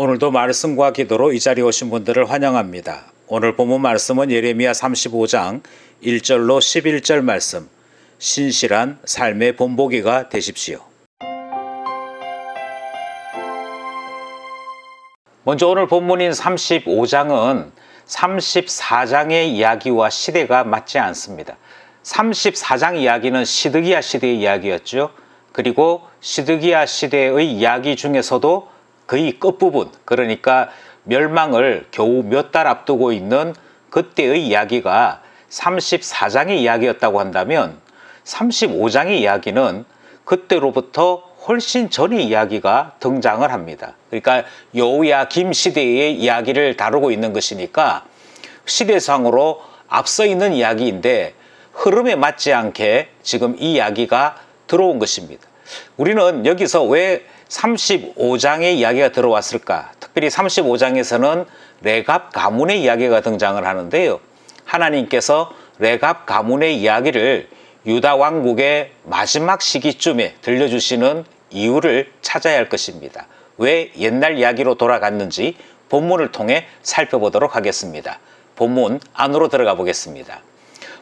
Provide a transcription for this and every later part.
오늘도 말씀과 기도로 이 자리에 오신 분들을 환영합니다. 오늘 본문 말씀은 예레미야 35장 1절로 11절 말씀, 신실한 삶의 본보기가 되십시오. 먼저 오늘 본문인 35장은 34장의 이야기와 시대가 맞지 않습니다. 34장 이야기는 시드기야 시대의 이야기였죠. 그리고 시드기야 시대의 이야기 중에서도 거의 끝부분, 그러니까 멸망을 겨우 몇 달 앞두고 있는 그때의 이야기가 34장의 이야기였다고 한다면 35장의 이야기는 그때로부터 훨씬 전의 이야기가 등장을 합니다. 그러니까 여호야김 시대의 이야기를 다루고 있는 것이니까 시대상으로 앞서 있는 이야기인데 흐름에 맞지 않게 지금 이 이야기가 들어온 것입니다. 우리는 여기서 왜 35장의 이야기가 들어왔을까? 특별히 35장에서는 레갑 가문의 이야기가 등장을 하는데요. 하나님께서 레갑 가문의 이야기를 유다 왕국의 마지막 시기쯤에 들려주시는 이유를 찾아야 할 것입니다. 왜 옛날 이야기로 돌아갔는지 본문을 통해 살펴보도록 하겠습니다. 본문 안으로 들어가 보겠습니다.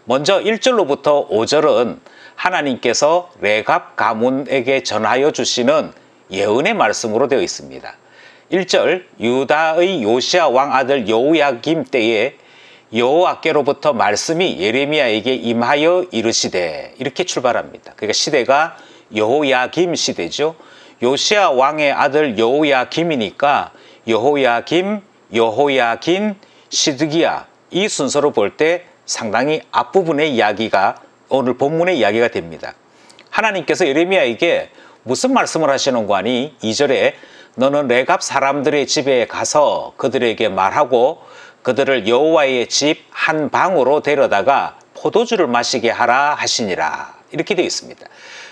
먼저 1절로부터 5절은 하나님께서 레갑 가문에게 전하여 주시는 예언의 말씀으로 되어 있습니다. 1절, 유다의 요시야 왕 아들 여호야김 때에 여호와께로부터 말씀이 예레미야에게 임하여 이르시되, 이렇게 출발합니다. 그러니까 시대가 여호야김 시대죠. 요시야 왕의 아들 여호야김이니까 여호야김, 시드기야, 이 순서로 볼 때 상당히 앞부분의 이야기가 오늘 본문의 이야기가 됩니다. 하나님께서 예레미야에게 무슨 말씀을 하시는 거니? 2절에 너는 레갑 사람들의 집에 가서 그들에게 말하고 그들을 여호와의 집 한 방으로 데려다가 포도주를 마시게 하라 하시니라, 이렇게 되어 있습니다.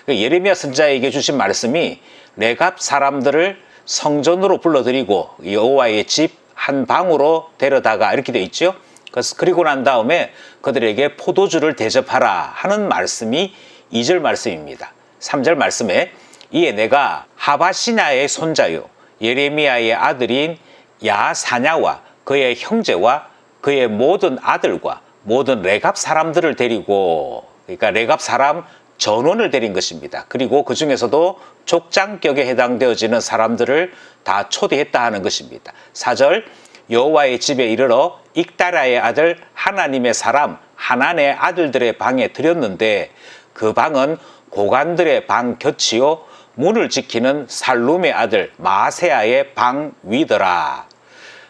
예레미야 선지자에게 주신 말씀이 레갑 사람들을 성전으로 불러들이고 여호와의 집 한 방으로 데려다가, 이렇게 되어 있죠. 그리고 난 다음에 그들에게 포도주를 대접하라 하는 말씀이 2절 말씀입니다. 3절 말씀에 이에 내가 하바시냐의 손자요 예레미야의 아들인 야사냐와 그의 형제와 그의 모든 아들과 모든 레갑 사람들을 데리고, 그러니까 레갑 사람 전원을 데린 것입니다. 그리고 그 중에서도 족장격에 해당되어지는 사람들을 다 초대했다 하는 것입니다. 4절 여호와의 집에 이르러 익다라의 아들 하나님의 사람 하난의 아들들의 방에 들였는데 그 방은 고관들의 방 곁이요 문을 지키는 살룸의 아들 마세야의 방 위더라.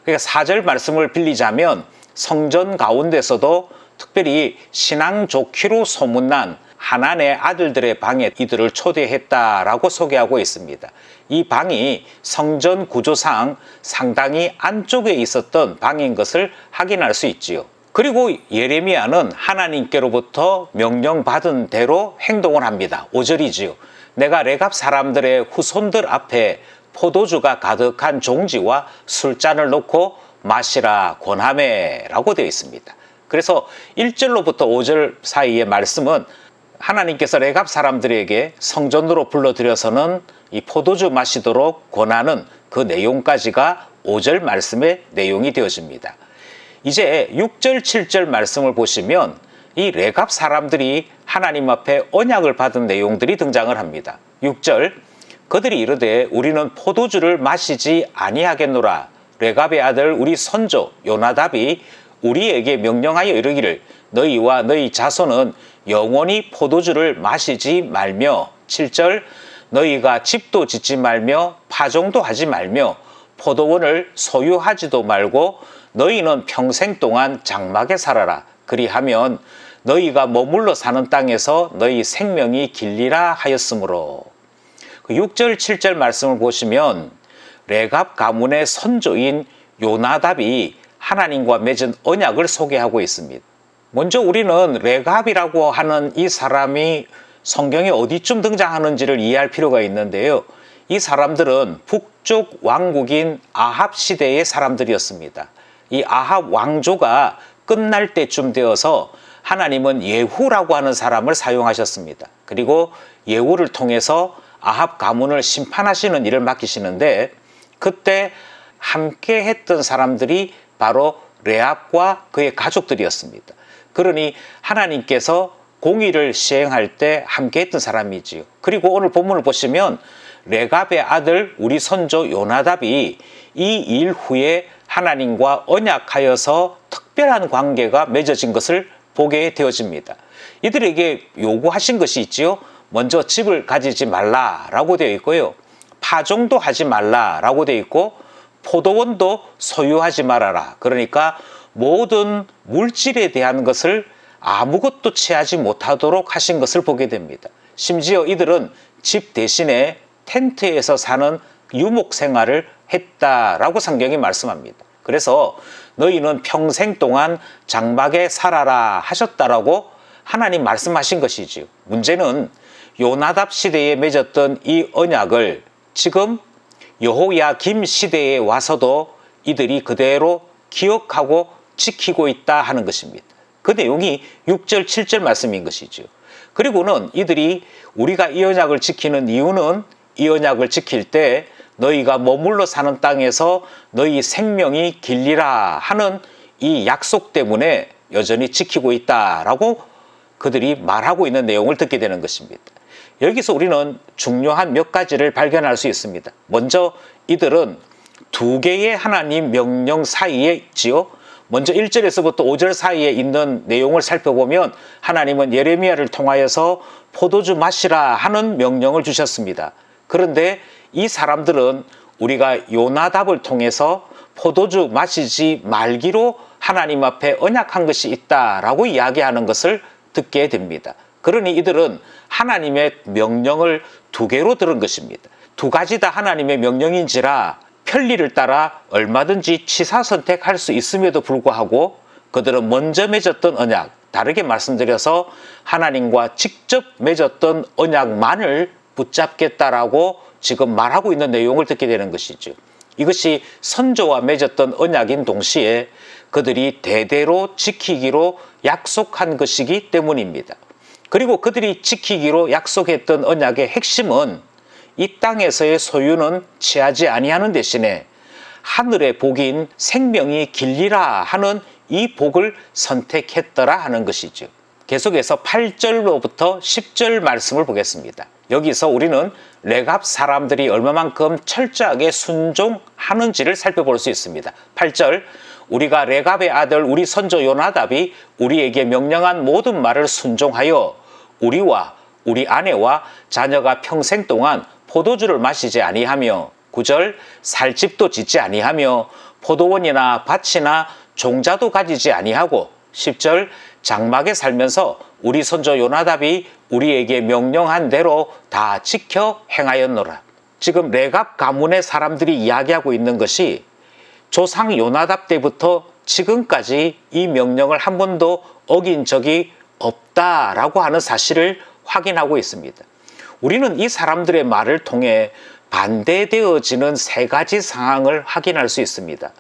그러니까 4절 말씀을 빌리자면 성전 가운데서도 특별히 신앙 좋기로 소문난 하난의 아들들의 방에 이들을 초대했다라고 소개하고 있습니다. 이 방이 성전 구조상 상당히 안쪽에 있었던 방인 것을 확인할 수 있지요. 그리고 예레미야는 하나님께로부터 명령받은 대로 행동을 합니다. 5절이지요. 내가 레갑 사람들의 후손들 앞에 포도주가 가득한 종지와 술잔을 놓고 마시라 권하매 라고 되어 있습니다. 그래서 1절로부터 5절 사이의 말씀은 하나님께서 레갑 사람들에게 성전으로 불러들여서는 이 포도주 마시도록 권하는 그 내용까지가 5절 말씀의 내용이 되어집니다. 이제 6절, 7절 말씀을 보시면 이 레갑 사람들이 하나님 앞에 언약을 받은 내용들이 등장을 합니다. 6절, 그들이 이르되 우리는 포도주를 마시지 아니하겠노라. 레갑의 아들 우리 선조 요나답이 우리에게 명령하여 이르기를 너희와 너희 자손은 영원히 포도주를 마시지 말며, 7절, 너희가 집도 짓지 말며 파종도 하지 말며 포도원을 소유하지도 말고 너희는 평생 동안 장막에 살아라. 그리하면 너희가 머물러 사는 땅에서 너희 생명이 길리라 하였으므로. 6절 7절 말씀을 보시면 레갑 가문의 선조인 요나답이 하나님과 맺은 언약을 소개하고 있습니다. 먼저 우리는 레갑이라고 하는 이 사람이 성경에 어디쯤 등장하는지를 이해할 필요가 있는데요. 이 사람들은 북쪽 왕국인 아합 시대의 사람들이었습니다. 이 아합 왕조가 끝날 때쯤 되어서 하나님은 예후라고 하는 사람을 사용하셨습니다. 그리고 예후를 통해서 아합 가문을 심판하시는 일을 맡기시는데, 그때 함께 했던 사람들이 바로 레압과 그의 가족들이었습니다. 그러니 하나님께서 공의를 시행할 때 함께 했던 사람이지요. 그리고 오늘 본문을 보시면 레갑의 아들 우리 선조 요나답이 이 일 후에 하나님과 언약하여서 특별한 관계가 맺어진 것을 보게 되어집니다. 이들에게 요구하신 것이 있지요. 먼저 집을 가지지 말라라고 되어 있고요. 파종도 하지 말라라고 되어 있고 포도원도 소유하지 말아라. 그러니까 모든 물질에 대한 것을 아무것도 취하지 못하도록 하신 것을 보게 됩니다. 심지어 이들은 집 대신에 텐트에서 사는 유목 생활을 했다라고 성경이 말씀합니다. 그래서 너희는 평생 동안 장막에 살아라 하셨다라고 하나님 말씀하신 것이지요. 문제는 요나답 시대에 맺었던 이 언약을 지금 여호야김 시대에 와서도 이들이 그대로 기억하고 지키고 있다 하는 것입니다. 그 내용이 6절, 7절 말씀인 것이죠. 그리고는 이들이 우리가 이 언약을 지키는 이유는 이 언약을 지킬 때 너희가 머물러 사는 땅에서 너희 생명이 길리라 하는 이 약속 때문에 여전히 지키고 있다라고 그들이 말하고 있는 내용을 듣게 되는 것입니다. 여기서 우리는 중요한 몇 가지를 발견할 수 있습니다. 먼저 이들은 두 개의 하나님 명령 사이에 있지요. 먼저 1절에서부터 5절 사이에 있는 내용을 살펴보면 하나님은 예레미야를 통하여서 포도주 마시라 하는 명령을 주셨습니다. 그런데 이 사람들은 우리가 요나답을 통해서 포도주 마시지 말기로 하나님 앞에 언약한 것이 있다라고 이야기하는 것을 듣게 됩니다. 그러니 이들은 하나님의 명령을 두 개로 들은 것입니다. 두 가지 다 하나님의 명령인지라 편리를 따라 얼마든지 취사 선택할 수 있음에도 불구하고 그들은 먼저 맺었던 언약, 다르게 말씀드려서 하나님과 직접 맺었던 언약만을 붙잡겠다라고 지금 말하고 있는 내용을 듣게 되는 것이죠. 이것이 선조와 맺었던 언약인 동시에 그들이 대대로 지키기로 약속한 것이기 때문입니다. 그리고 그들이 지키기로 약속했던 언약의 핵심은 이 땅에서의 소유는 취하지 아니하는 대신에 하늘의 복인 생명이 길리라 하는 이 복을 선택했더라 하는 것이죠. 계속해서 8절로부터 10절 말씀을 보겠습니다. 여기서 우리는 레갑 사람들이 얼마만큼 철저하게 순종하는지를 살펴볼 수 있습니다. 8절, 우리가 레갑의 아들 우리 선조 요나답이 우리에게 명령한 모든 말을 순종하여 우리와 우리 아내와 자녀가 평생 동안 포도주를 마시지 아니하며 9절, 살 집도 짓지 아니하며 포도원이나 밭이나 종자도 가지지 아니하고 10절, 장막에 살면서 우리 선조 요나답이 우리에게 명령한 대로 다 지켜 행하였노라. 지금 레갑 가문의 사람들이 이야기하고 있는 것이 조상 요나답 때부터 지금까지 이 명령을 한 번도 어긴 적이 없다라고 하는 사실을 확인하고 있습니다. 우리는 이 사람들의 말을 통해 반대되어지는 세 가지 상황을 확인할 수 있습니다.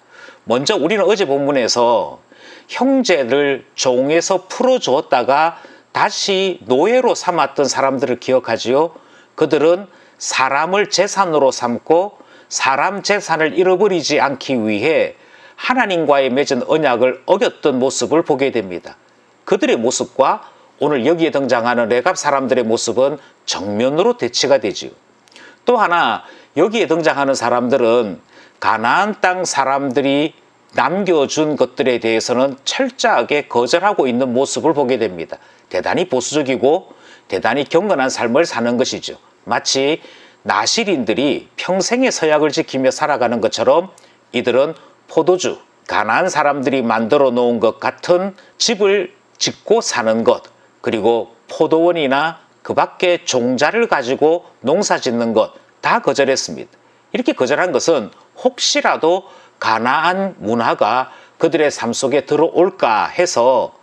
먼저 우리는 어제 본문에서 형제를 종에서 풀어주었다가 다시 노예로 삼았던 사람들을 기억하지요. 그들은 사람을 재산으로 삼고 사람 재산을 잃어버리지 않기 위해 하나님과의 맺은 언약을 어겼던 모습을 보게 됩니다. 그들의 모습과 오늘 여기에 등장하는 레갑 사람들의 모습은 정면으로 대치가 되지요. 또 하나 여기에 등장하는 사람들은 가나안 땅 사람들이 남겨준 것들에 대해서는 철저하게 거절하고 있는 모습을 보게 됩니다. 대단히 보수적이고 대단히 경건한 삶을 사는 것이죠. 마치 나실인들이 평생의 서약을 지키며 살아가는 것처럼 이들은 포도주, 가나안 사람들이 만들어 놓은 것 같은 집을 짓고 사는 것, 그리고 포도원이나 그 밖에 종자를 가지고 농사 짓는 것 다 거절했습니다. 이렇게 거절한 것은 혹시라도 가나안 문화가 그들의 삶 속에 들어올까 해서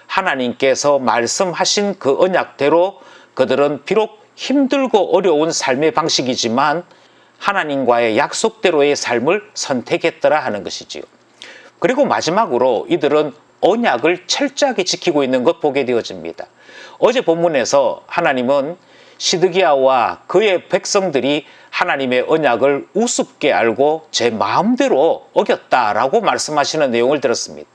하나님께서 말씀하신 그 언약대로 그들은 비록 힘들고 어려운 삶의 방식이지만 하나님과의 약속대로의 삶을 선택했더라 하는 것이지요. 그리고 마지막으로 이들은 언약을 철저하게 지키고 있는 것 보게 되어집니다. 어제 본문에서 하나님은 시드기야와 그의 백성들이 하나님의 언약을 우습게 알고 제 마음대로 어겼다라고 말씀하시는 내용을 들었습니다.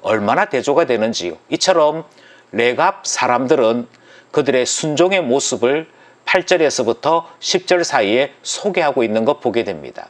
얼마나 대조가 되는지요. 이처럼 레갑 사람들은 그들의 순종의 모습을 8절에서부터 10절 사이에 소개하고 있는 것 보게 됩니다.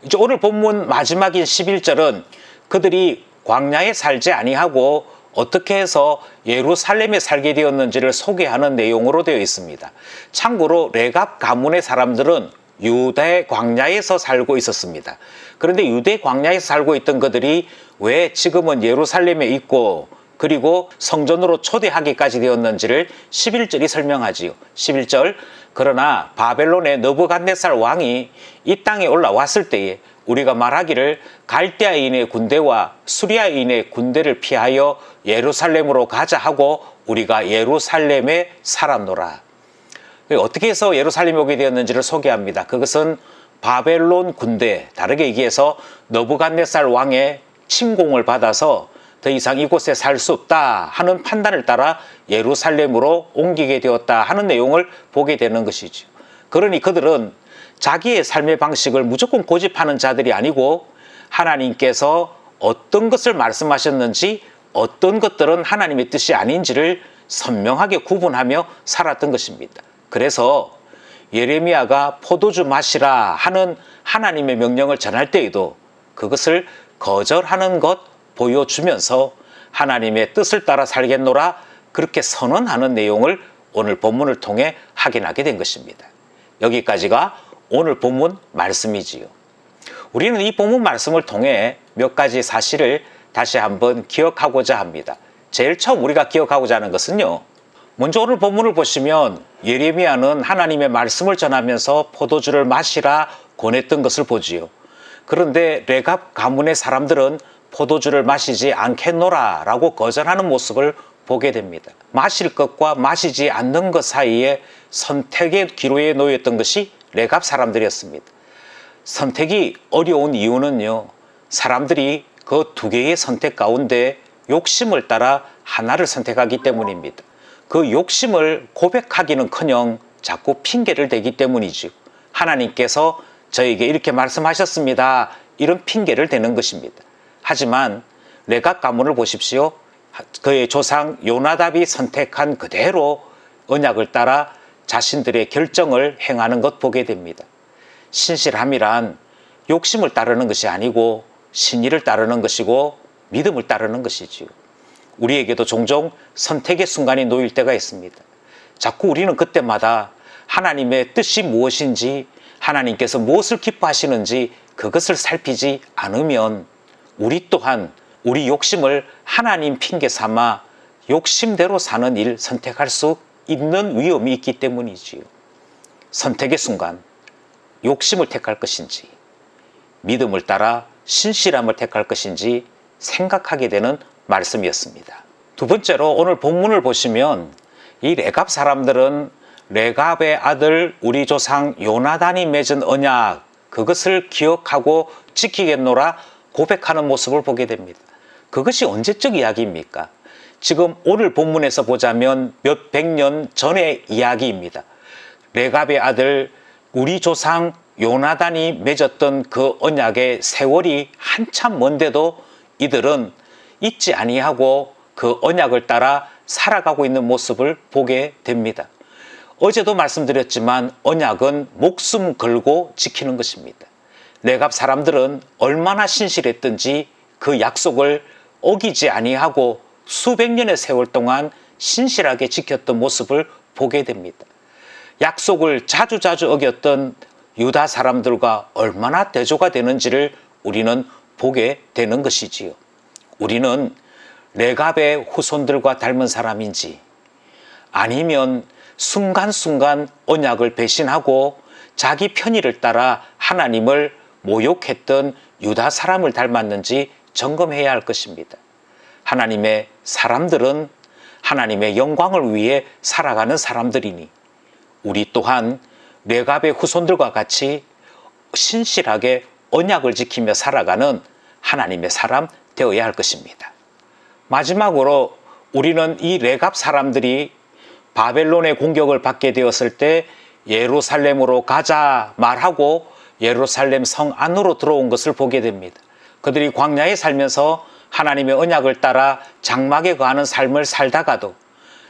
이제 오늘 본문 마지막인 11절은 그들이 광야에 살지 아니하고 어떻게 해서 예루살렘에 살게 되었는지를 소개하는 내용으로 되어 있습니다. 참고로 레갑 가문의 사람들은 유대 광야에서 살고 있었습니다. 그런데 유대 광야에서 살고 있던 그들이 왜 지금은 예루살렘에 있고 그리고 성전으로 초대하기까지 되었는지를 11절이 설명하지요. 11절, 그러나 바벨론의 느부갓네살 왕이 이 땅에 올라왔을 때에 우리가 말하기를 갈대아인의 군대와 수리아인의 군대를 피하여 예루살렘으로 가자 하고 우리가 예루살렘에 살았노라. 어떻게 해서 예루살렘에 오게 되었는지를 소개합니다. 그것은 바벨론 군대, 다르게 얘기해서 느부갓네살 왕의 침공을 받아서 더 이상 이곳에 살 수 없다 하는 판단을 따라 예루살렘으로 옮기게 되었다 하는 내용을 보게 되는 것이죠. 그러니 그들은 자기의 삶의 방식을 무조건 고집하는 자들이 아니고 하나님께서 어떤 것을 말씀하셨는지 어떤 것들은 하나님의 뜻이 아닌지를 선명하게 구분하며 살았던 것입니다. 그래서 예레미야가 포도주 마시라 하는 하나님의 명령을 전할 때에도 그것을 거절하는 것 보여주면서 하나님의 뜻을 따라 살겠노라 그렇게 선언하는 내용을 오늘 본문을 통해 확인하게 된 것입니다. 여기까지가 오늘 본문 말씀이지요. 우리는 이 본문 말씀을 통해 몇 가지 사실을 다시 한번 기억하고자 합니다. 제일 처음 우리가 기억하고자 하는 것은요, 먼저 오늘 본문을 보시면 예레미야는 하나님의 말씀을 전하면서 포도주를 마시라 권했던 것을 보지요. 그런데 레갑 가문의 사람들은 포도주를 마시지 않겠노라 라고 거절하는 모습을 보게 됩니다. 마실 것과 마시지 않는 것 사이에 선택의 기로에 놓였던 것이 레갑 사람들이었습니다. 선택이 어려운 이유는요, 사람들이 그 두 개의 선택 가운데 욕심을 따라 하나를 선택하기 때문입니다. 그 욕심을 고백하기는커녕 자꾸 핑계를 대기 때문이죠. 하나님께서 저에게 이렇게 말씀하셨습니다. 이런 핑계를 대는 것입니다. 하지만 레갑 가문을 보십시오. 그의 조상 요나답이 선택한 그대로 언약을 따라 자신들의 결정을 행하는 것 보게 됩니다. 신실함이란 욕심을 따르는 것이 아니고 신의를 따르는 것이고 믿음을 따르는 것이지요. 우리에게도 종종 선택의 순간이 놓일 때가 있습니다. 자꾸 우리는 그때마다 하나님의 뜻이 무엇인지, 하나님께서 무엇을 기뻐하시는지 그것을 살피지 않으면 우리 또한 우리 욕심을 하나님 핑계 삼아 욕심대로 사는 일 선택할 수 있는 위험이 있기 때문이지요. 선택의 순간 욕심을 택할 것인지 믿음을 따라 신실함을 택할 것인지 생각하게 되는 말씀이었습니다. 두 번째로 오늘 본문을 보시면 이 레갑 사람들은 레갑의 아들 우리 조상 요나단이 맺은 언약 그것을 기억하고 지키겠노라 고백하는 모습을 보게 됩니다. 그것이 언제적 이야기입니까? 지금 오늘 본문에서 보자면 몇 백 년 전의 이야기입니다. 레갑의 아들 우리 조상 요나단이 맺었던 그 언약의 세월이 한참 먼데도 이들은 잊지 아니하고 그 언약을 따라 살아가고 있는 모습을 보게 됩니다. 어제도 말씀드렸지만 언약은 목숨 걸고 지키는 것입니다. 레갑 사람들은 얼마나 신실했든지 그 약속을 어기지 아니하고 수백 년의 세월 동안 신실하게 지켰던 모습을 보게 됩니다. 약속을 자주자주 어겼던 유다 사람들과 얼마나 대조가 되는지를 우리는 보게 되는 것이지요. 우리는 레갑의 후손들과 닮은 사람인지 아니면 순간순간 언약을 배신하고 자기 편의를 따라 하나님을 모욕했던 유다 사람을 닮았는지 점검해야 할 것입니다. 하나님의 사람들은 하나님의 영광을 위해 살아가는 사람들이니 우리 또한 레갑의 후손들과 같이 신실하게 언약을 지키며 살아가는 하나님의 사람 되어야 할 것입니다. 마지막으로 우리는 이 레갑 사람들이 바벨론의 공격을 받게 되었을 때 예루살렘으로 가자 말하고 예루살렘 성 안으로 들어온 것을 보게 됩니다. 그들이 광야에 살면서 하나님의 언약을 따라 장막에 거하는 삶을 살다가도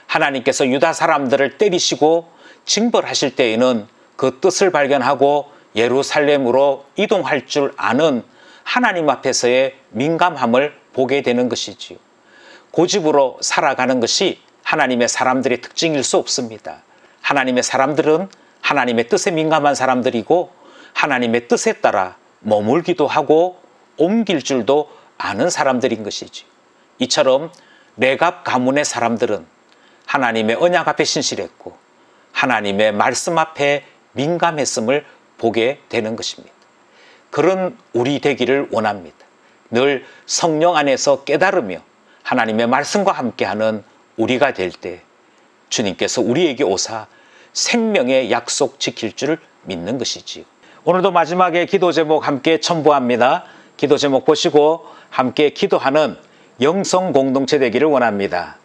하나님께서 유다 사람들을 때리시고 징벌하실 때에는 그 뜻을 발견하고 예루살렘으로 이동할 줄 아는 하나님 앞에서의 민감함을 보게 되는 것이지요. 고집으로 살아가는 것이 하나님의 사람들의 특징일 수 없습니다. 하나님의 사람들은 하나님의 뜻에 민감한 사람들이고 하나님의 뜻에 따라 머물기도 하고 옮길 줄도 아는 사람들인 것이지요. 이처럼 레갑 가문의 사람들은 하나님의 언약 앞에 신실했고 하나님의 말씀 앞에 민감했음을 보게 되는 것입니다. 그런 우리 되기를 원합니다. 늘 성령 안에서 깨달으며 하나님의 말씀과 함께하는 우리가 될 때 주님께서 우리에게 오사 생명의 약속 지킬 줄 믿는 것이지요. 오늘도 마지막에 기도 제목 함께 첨부합니다. 기도 제목 보시고 함께 기도하는 영성 공동체 되기를 원합니다.